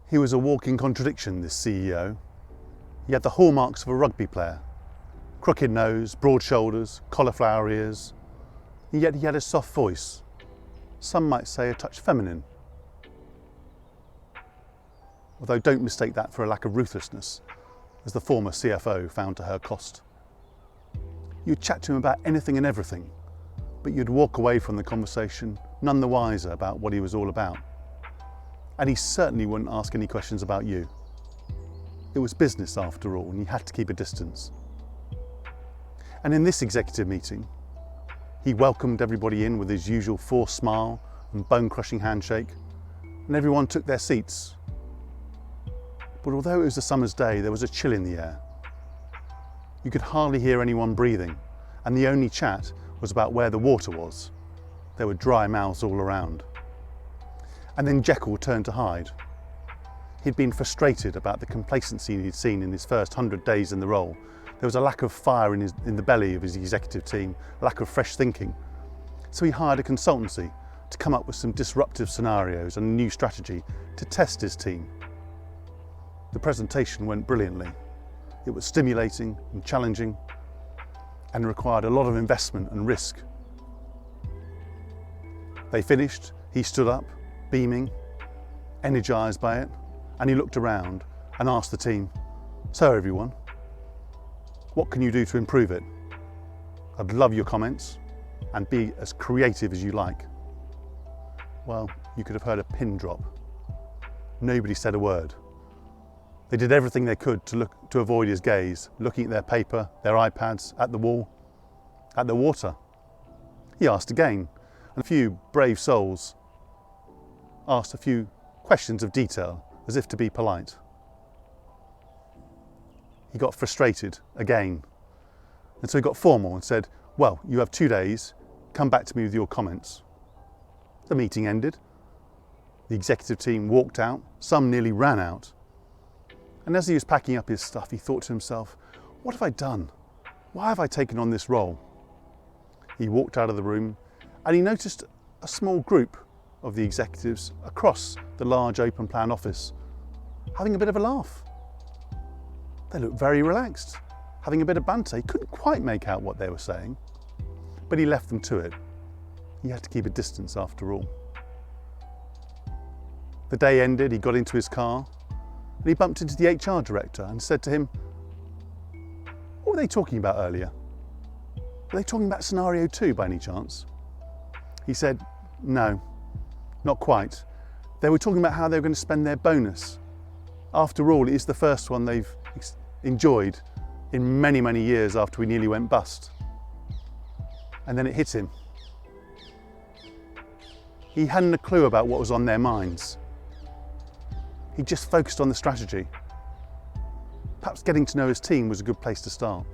He was a walking contradiction, this CEO. He had the hallmarks of a rugby player. Crooked nose, broad shoulders, cauliflower ears. And yet he had a soft voice. Some might say a touch feminine. Although don't mistake that for a lack of ruthlessness, as the former CFO found to her cost. You'd chat to him about anything and everything, but you'd walk away from the conversation none the wiser about what he was all about. And he certainly wouldn't ask any questions about you. It was business after all, and you had to keep a distance. And in this executive meeting, he welcomed everybody in with his usual forced smile and bone-crushing handshake, and everyone took their seats. But although it was a summer's day, there was a chill in the air. You could hardly hear anyone breathing, and the only chat was about where the water was. There were dry mouths all around. And then Jekyll turned to Hyde. He'd been frustrated about the complacency he'd seen in his first 100 days in the role. There was a lack of fire in the belly of his executive team, a lack of fresh thinking. So he hired a consultancy to come up with some disruptive scenarios and a new strategy to test his team. The presentation went brilliantly. It was stimulating and challenging and required a lot of investment and risk. They finished, he stood up, beaming, energised by it, and he looked around and asked the team, "So everyone, what can you do to improve it? I'd love your comments and be as creative as you like." Well, you could have heard a pin drop. Nobody said a word. They did everything they could to avoid his gaze, looking at their paper, their iPads, at the wall, at the water. He asked again, and a few brave souls asked a few questions of detail, as if to be polite. He got frustrated again, and so he got formal and said, "Well, you have 2 days, come back to me with your comments." The meeting ended. The executive team walked out, some nearly ran out. And as he was packing up his stuff, he thought to himself, "What have I done? Why have I taken on this role?" He walked out of the room and he noticed a small group of the executives across the large open plan office, having a bit of a laugh. They looked very relaxed, having a bit of banter. He couldn't quite make out what they were saying, but he left them to it. He had to keep a distance after all. The day ended, he got into his car, and he bumped into the HR director and said to him, "What were they talking about earlier? Were they talking about scenario 2 by any chance?" He said, "No, not quite. They were talking about how they were going to spend their bonus. After all, it is the first one they've enjoyed in many, many years after we nearly went bust." And then it hit him. He hadn't a clue about what was on their minds. He just focused on the strategy. Perhaps getting to know his team was a good place to start.